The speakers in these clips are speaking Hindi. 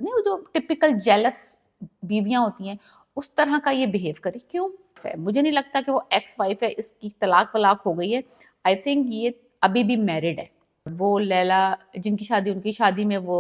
नहीं, वो जो टिपिकल जेलस बीवियां होती हैं उस तरह का ये बिहेव करे क्यों है। मुझे नहीं लगता कि वो एक्स वाइफ है, इसकी तलाक वलाक हो गई है। आई थिंक ये अभी भी मैरिड है। वो लैला जिनकी शादी, उनकी शादी में वो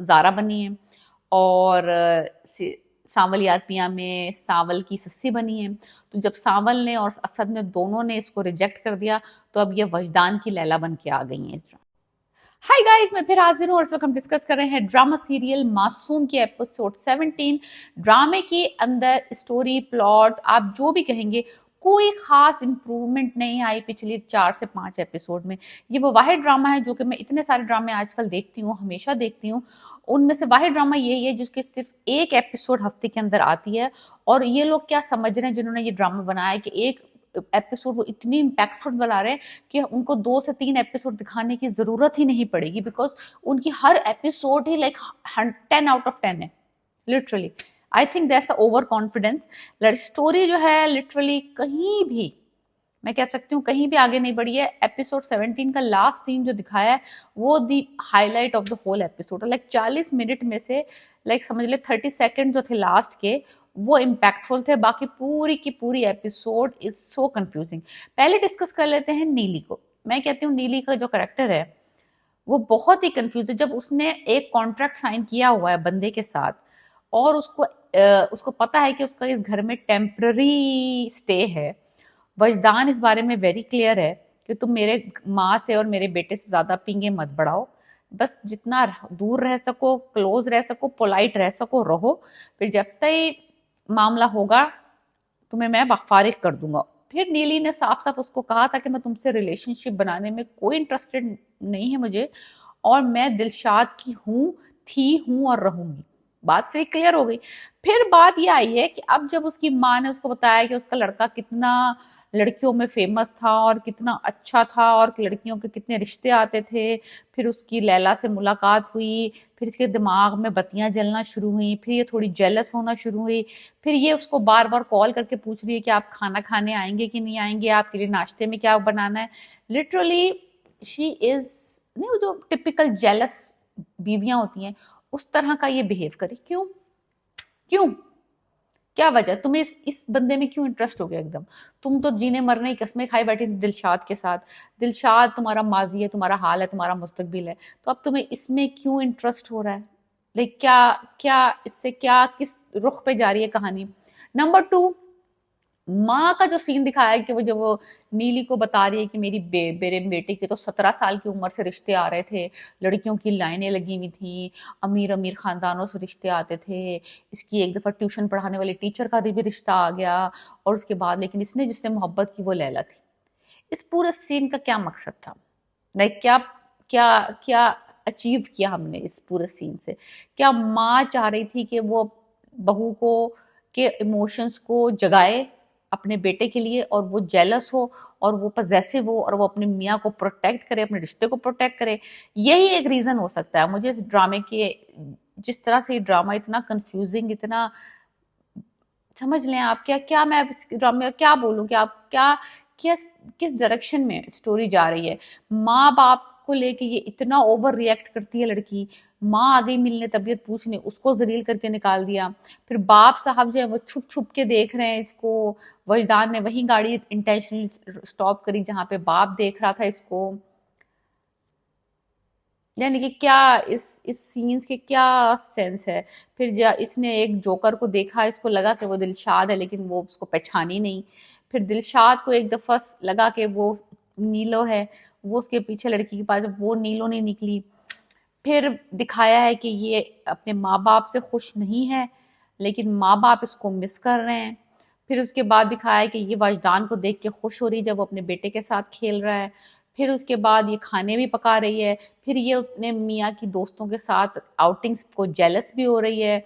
जारा बनी है, और सांवल याद पिया में सांवल की सस्सी बनी है। तो जब सांवल ने और असद ने दोनों ने इसको रिजेक्ट कर दिया, तो अब ये वजदान की लैला बन के आ गई हैं इस। हाय गाइस, मैं फिर हाजिर हूँ और इस वक्त हम डिस्कस कर रहे हैं ड्रामा सीरियल मासूम के एपिसोड 17। ड्रामे के अंदर स्टोरी प्लॉट आप जो भी कहेंगे, कोई खास इंप्रूवमेंट नहीं आई पिछली 4 से 5 एपिसोड में। ये वो वाहिद ड्रामा है जो कि मैं इतने सारे ड्रामे आजकल देखती हूँ, हमेशा देखती हूँ, उनमें से वाहिद ड्रामा यही है जिसके सिर्फ एक एपिसोड हफ्ते के अंदर आती है। और ये लोग क्या समझ रहे हैं जिन्होंने ये ड्रामा बनाया है कि एक एपिसोड वो इतनी इम्पैक्टफुल बना रहे हैं कि उनको 2 से 3 एपिसोड दिखाने की जरूरत ही नहीं पड़ेगी, बिकॉज उनकी हर एपिसोड ही लाइक 10 आउट ऑफ 10 है literally. I think that's over confidence. Story जो है लिटरली कहीं भी, मैं कह सकती हूँ कहीं भी आगे नहीं बढ़ी है। एपिसोड 17 का लास्ट सीन जो दिखाया है वो the highlight of the whole episode. Like 40 minute में से लाइक समझ ले 30 सेकंड जो थे लास्ट के वो इम्पैक्टफुल थे, बाकी पूरी की पूरी एपिसोड इज सो कंफ्यूजिंग। पहले डिस्कस कर लेते हैं नीली को। मैं कहती हूँ नीली का जो करेक्टर है वो बहुत ही कंफ्यूज है। जब उसने एक कॉन्ट्रैक्ट साइन किया हुआ है बंदे के साथ, और उसको पता है कि उसका इस घर में टेम्पररी स्टे है। वजदान इस बारे में वेरी क्लियर है कि तुम मेरे माँ से और मेरे बेटे से ज्यादा पींगे मत बढ़ाओ, बस जितना दूर रह सको, क्लोज रह सको, पोलाइट रह सको रहो। फिर जब तक मामला होगा तुम्हें मैं फारिग कर दूंगा। फिर नीली ने साफ साफ उसको कहा था कि मैं तुमसे रिलेशनशिप बनाने में कोई इंटरेस्टेड नहीं है मुझे, और मैं दिलशाद की हूँ, थी हूँ और रहूंगी। बात से क्लियर हो गई। फिर बात ये आई है कि अब जब उसकी माँ ने उसको बताया कि उसका लड़का कितना लड़कियों में फेमस था और कितना अच्छा था और लड़कियों के कितने रिश्ते आते थे, फिर उसकी लैला से मुलाकात हुई, फिर इसके दिमाग में बत्तियां जलना शुरू हुई, फिर ये थोड़ी जेलस होना शुरू हुई। फिर ये उसको बार बार कॉल करके पूछ रही है कि आप खाना खाने आएंगे कि नहीं आएंगे, आपके लिए नाश्ते में क्या बनाना है। लिटरली शी इज, नहीं, वो जो टिपिकल जेलस बीवियां होती हैं उस तरह का ये बिहेव करे क्यों क्यों? क्या वजह? तुम्हें इस बंदे में क्यों इंटरेस्ट हो गया एकदम? तुम तो जीने मरने की कस्में खाई बैठी थी दिलशाद के साथ। दिलशाद तुम्हारा माजी है, तुम्हारा हाल है, तुम्हारा मुस्तकबिल है, तो अब तुम्हें इसमें क्यों इंटरेस्ट हो रहा है? लाइक क्या, क्या इससे, क्या किस रुख पे जा रही है कहानी? नंबर 2, माँ का जो सीन दिखाया है कि वो जब वो नीली को बता रही है कि मेरे बेटे के तो 17 साल की उम्र से रिश्ते आ रहे थे, लड़कियों की लाइनें लगी हुई थी, अमीर अमीर खानदानों से रिश्ते आते थे, इसकी एक दफा ट्यूशन पढ़ाने वाले टीचर का भी रिश्ता आ गया, और उसके बाद लेकिन इसने जिससे मोहब्बत की वो लैला थी। इस पूरे सीन का क्या मकसद था? लाइक क्या, क्या क्या अचीव किया हमने इस पूरे सीन से? क्या माँ चाह रही थी कि वो बहू को के इमोशंस को जगाए अपने बेटे के लिए, और वो जेलस हो और वो पजेसिव हो और वो अपने मियाँ को प्रोटेक्ट करे, अपने रिश्ते को प्रोटेक्ट करे? यही एक रीजन हो सकता है। मुझे इस ड्रामे के, जिस तरह से ये ड्रामा इतना कंफ्यूजिंग, इतना, समझ लें आप, क्या क्या मैं अब इस ड्रामे में क्या बोलूं कि आप क्या, किस डायरेक्शन में स्टोरी जा रही है? माँ बाप को लेके ये इतना ओवर रिएक्ट करती है लड़की। माँ आ गई मिलने, तबीयत पूछने, उसको जलील करके निकाल दिया। फिर बाप साहब जो है वो छुप छुप के देख रहे हैं इसको। वजदान ने वही गाड़ी इंटेंशनली स्टॉप करी जहां पे बाप देख रहा था इसको। यानी कि क्या इस सीन्स के क्या सेंस है? फिर इसने एक जोकर को देखा, इसको लगा कि वो दिलशाद है, लेकिन वो उसको पहचानी नहीं। फिर दिलशाद को एक दफा लगा कि वो नीलो है, वो उसके पीछे लड़की के पास, जब वो नीलो नहीं निकली। फिर दिखाया है कि ये अपने माँ बाप से खुश नहीं है, लेकिन माँ बाप इसको मिस कर रहे हैं। फिर उसके बाद दिखाया है कि ये वजदान को देख के खुश हो रही है जब वो अपने बेटे के साथ खेल रहा है। फिर उसके बाद ये खाने भी पका रही है। फिर ये अपने मियाँ की दोस्तों के साथ आउटिंग्स को जेलस भी हो रही है।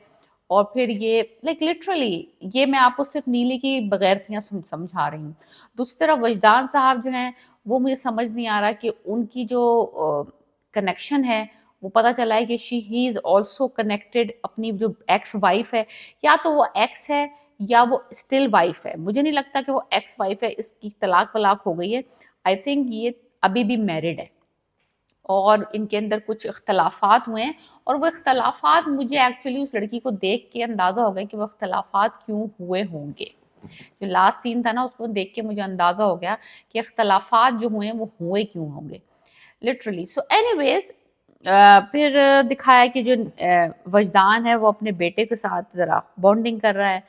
और फिर ये लाइक लिटरली, ये मैं आपको सिर्फ नीली की बगैरतियां समझा रही हूँ। दूसरी तरफ वजदान साहब जो हैं, वो मुझे समझ नहीं आ रहा कि उनकी जो कनेक्शन है, वो पता चला है कि ही इज ऑल्सो कनेक्टेड अपनी जो एक्स वाइफ है। या तो वो एक्स है या वो स्टिल वाइफ है। मुझे नहीं लगता कि वो एक्स वाइफ है, इसकी तलाक वलाक हो गई है। आई थिंक ये अभी भी मैरिड है। और इनके अंदर कुछ इख्तलाफात हुए हैं, और वो इख्तलाफात मुझे एक्चुअली उस लड़की को देख के अंदाजा हो गया कि वो इख्तलाफात क्यों हुए होंगे। जो लास्ट सीन था ना, उसको देख के मुझे अंदाजा हो गया कि इख्तलाफात जो हुए वो हुए क्यों होंगे, लिटरली। सो एनीवेज, फिर दिखाया कि जो वजदान है वो अपने बेटे के साथ जरा बॉन्डिंग कर रहा है,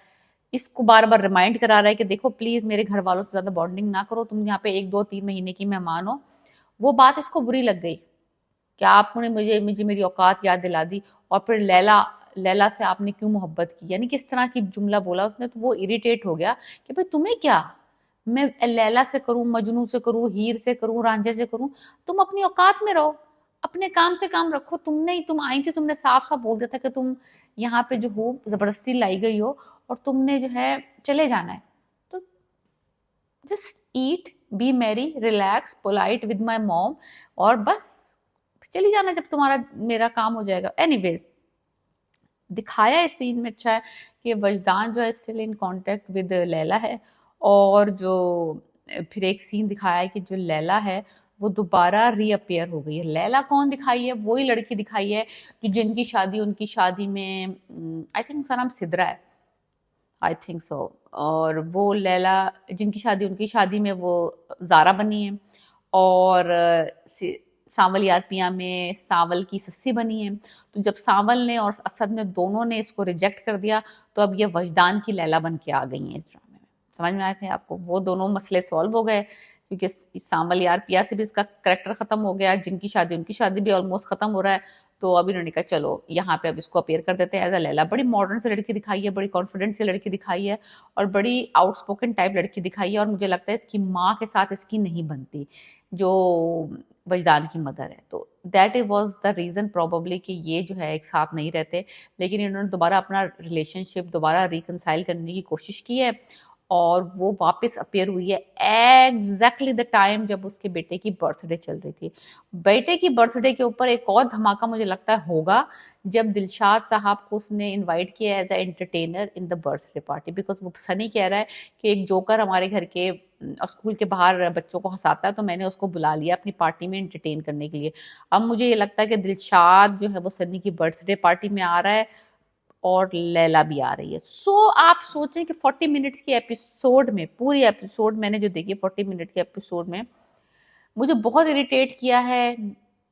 इसको बार बार रिमाइंड करा रहा है कि देखो प्लीज मेरे घर वालों से ज्यादा बॉन्डिंग ना करो, तुम यहाँ पे 1 2 3 महीने की मेहमान हो। वो बात इसको बुरी लग गई कि आपने मुझे मुझे मेरी औकात याद दिला दी, और फिर लैला लैला से आपने क्यों मोहब्बत की, यानी किस तरह की जुमला बोला उसने। तो वो इरिटेट हो गया कि भाई तुम्हें क्या, मैं लैला से करूं, मजनू से करूं, हीर से करूं, रांझे से करूं, तुम अपनी औकात में रहो, अपने काम से काम रखो। तुम आई थी, तुमने साफ साफ बोल दिया था कि तुम यहाँ पे जो हो जबरदस्ती लाई गई हो, और तुमने जो है चले जाना है। तो just eat, B Mary, relax, polite with my mom, और बस चली जाना जब तुम्हारा मेरा काम हो जाएगा। एनीवेज, दिखाया इस सीन में अच्छा है कि वजदान जो है still in contact with Laila है, और जो फिर एक सीन दिखाया है कि जो लैला है वो दोबारा रीअपियर हो गई है। लैला कौन दिखाई है, वही लड़की दिखाई है जो जिनकी शादी उनकी शादी में, आई थिंक उसका नाम सिद्रा है, आई थिंक सो। और वो लैला जिनकी शादी उनकी शादी में वो जारा बनी है, और सांवल याद पिया में सांवल की सस्सी बनी है। तो जब सांवल ने और असद ने दोनों ने इसको रिजेक्ट कर दिया, तो अब ये वजदान की लैला बन के आ गई हैं इस ड्रामे में। समझ में आया है आपको? वो दोनों मसले सॉल्व हो गए, क्योंकि सांवल यार पिया से भी इसका करेक्टर खत्म हो गया, जिनकी शादी उनकी शादी भी ऑलमोस्ट खत्म हो रहा है। तो अब इन्होंने कहा चलो यहाँ पे अब इसको अपेयर कर देते हैं एज अ लैला। बड़ी मॉडर्न सी लड़की दिखाई है, बड़ी कॉन्फिडेंट सी लड़की दिखाई है, और बड़ी आउटस्पोकन टाइप लड़की दिखाई है, और मुझे लगता है इसकी माँ के साथ इसकी नहीं बनती, जो वजदान की मदर है। तो that it was the reason probably कि ये जो है एक साथ नहीं रहते, लेकिन इन्होंने दोबारा अपना रिलेशनशिप दोबारा रिकनसाइल करने की कोशिश की है, और वो वापस अपेयर हुई है एग्जैक्टली द टाइम जब उसके बेटे की बर्थडे चल रही थी। बेटे की बर्थडे के ऊपर एक और धमाका मुझे लगता है होगा, जब दिलशाद साहब को उसने इनवाइट किया as a entertainer in the birthday party, because वो सनी कह रहा है कि एक जोकर हमारे घर के स्कूल के बाहर बच्चों को हंसाता है, तो मैंने उसको बुला लिया अपनी पार्टी में एंटरटेन करने के लिए। अब मुझे ये लगता है कि दिलशाद जो है वो सनी की बर्थडे पार्टी में आ रहा है, और लैला भी आ रही है। सो आप सोचें कि 40 मिनट्स की एपिसोड में, पूरी एपिसोड मैंने जो देखी 40 मिनट के एपिसोड में, मुझे बहुत इरिटेट किया है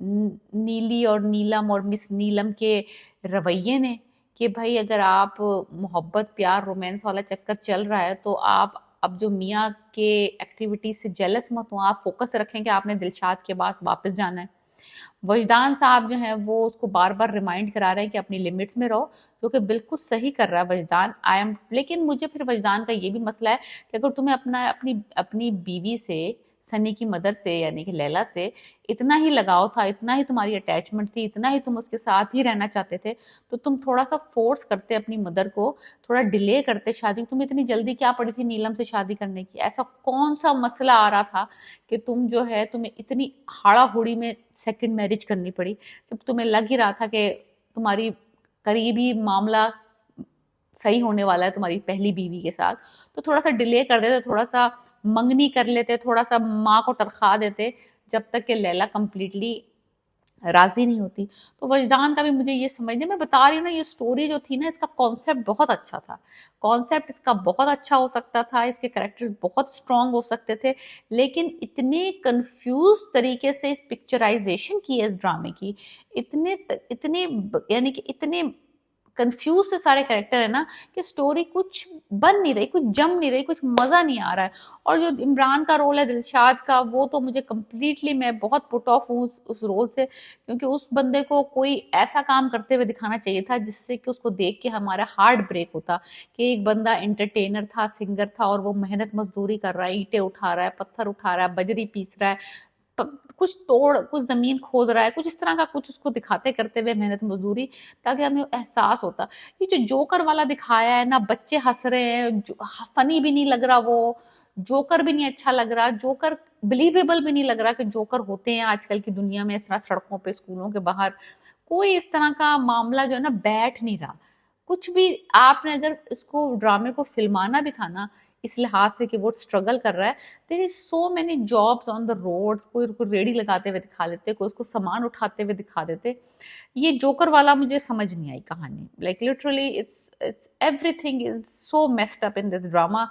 नीली और नीलम और मिस नीलम के रवैये ने, कि भाई अगर आप मोहब्बत प्यार रोमांस वाला चक्कर चल रहा है, तो आप अब जो मियाँ के एक्टिविटीज से जेलस मत हो, आप फोकस रखें कि आपने दिलशाद के पास वापस जाना है। वजदान साहब जो हैं वो उसको बार बार रिमाइंड करा रहे हैं कि अपनी लिमिट्स में रहो, जो कि बिल्कुल सही कर रहा है वजदान। आई एम, लेकिन मुझे फिर वजदान का ये भी मसला है कि अगर तुम्हें अपना अपनी अपनी बीवी से, सनी की मदर से यानी कि लैला से इतना ही लगाव था, इतना ही तुम्हारी अटैचमेंट थी, इतना ही तुम उसके साथ ही रहना चाहते थे, तो तुम थोड़ा सा फोर्स करते अपनी मदर को, थोड़ा डिले करते शादी। तुम्हें इतनी जल्दी क्या पड़ी थी नीलम से शादी करने की? ऐसा कौन सा मसला आ रहा था कि तुम जो है तुम्हें इतनी हाड़ा हुड़ी में सेकंड मैरिज करनी पड़ी, जब तुम्हें लग ही रहा था कि तुम्हारी करीबी मामला सही होने वाला है तुम्हारी पहली बीवी के साथ। तो थोड़ा सा डिले कर देते, थोड़ा सा मंगनी कर लेते, थोड़ा सा माँ को तरखा देते, जब तक कि लैला कंप्लीटली राजी नहीं होती। तो वजदान का भी मुझे ये समझने, मैं बता रही हूँ ना, ये स्टोरी जो थी ना, इसका कॉन्सेप्ट बहुत अच्छा था, कॉन्सेप्ट इसका बहुत अच्छा हो सकता था, इसके कैरेक्टर्स बहुत स्ट्रांग हो सकते थे, लेकिन इतने कंफ्यूज तरीके से इस पिक्चराइजेशन की है इस ड्रामे की, इतने इतने यानी कि इतने कंफ्यूज से सारे कैरेक्टर है ना, कि स्टोरी कुछ बन नहीं रही, कुछ जम नहीं रही, कुछ मजा नहीं आ रहा है। और जो इमरान का रोल है दिलशाद का, वो तो मुझे कंप्लीटली, मैं बहुत पुट ऑफ हूँ उस रोल से, क्योंकि उस बंदे को कोई ऐसा काम करते हुए दिखाना चाहिए था जिससे कि उसको देख के हमारा हार्ट ब्रेक होता, कि एक बंदा एंटरटेनर था, सिंगर था, और वो मेहनत मजदूरी कर रहा है, ईंटें उठा रहा है, पत्थर उठा रहा है, बजरी पीस रहा है, कुछ तोड़, कुछ जमीन खोद रहा है, कुछ इस तरह का कुछ उसको दिखाते करते हुए मेहनत मजदूरी, ताकि हमें एहसास होता। ये जो जोकर वाला दिखाया है ना, बच्चे हंस रहे हैं, फनी भी नहीं लग रहा, वो जोकर भी नहीं अच्छा लग रहा, जोकर बिलीवेबल भी नहीं लग रहा कि जोकर होते हैं आजकल की दुनिया में इस तरह सड़कों पे, स्कूलों के बाहर। कोई इस तरह का मामला जो है ना बैठ नहीं रहा। कुछ भी आपने अगर इसको ड्रामे को फिल्माना भी था ना, इस लिहाज से कि वो स्ट्रगल कर रहा है। There is so many jobs on the roads, कोई उसको रेडी लगाते हुए दिखा देते, कोई उसको सामान उठाते हुए दिखा देते। ये जोकर वाला मुझे समझ नहीं आई कहानी, like literally it's everything is so messed up in this drama.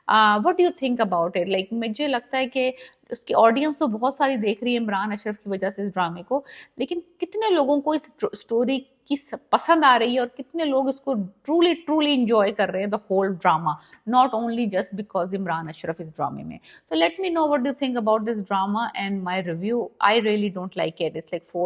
What do you think about it? Like मुझे लगता है कि उसकी ऑडियंस तो बहुत सारी देख रही है इमरान अशरफ की वजह से इस ड्रामे को, लेकिन कितने लोगों को इस स्टोरी की पसंद आ रही है और कितने लोग इसको ट्रूली ट्रूली इंजॉय कर रहे हैं the whole drama, not only just because Imran Ashraf इस ड्रामे में। So let me know what do you think about this drama and my review. I really don't like it. It's like 4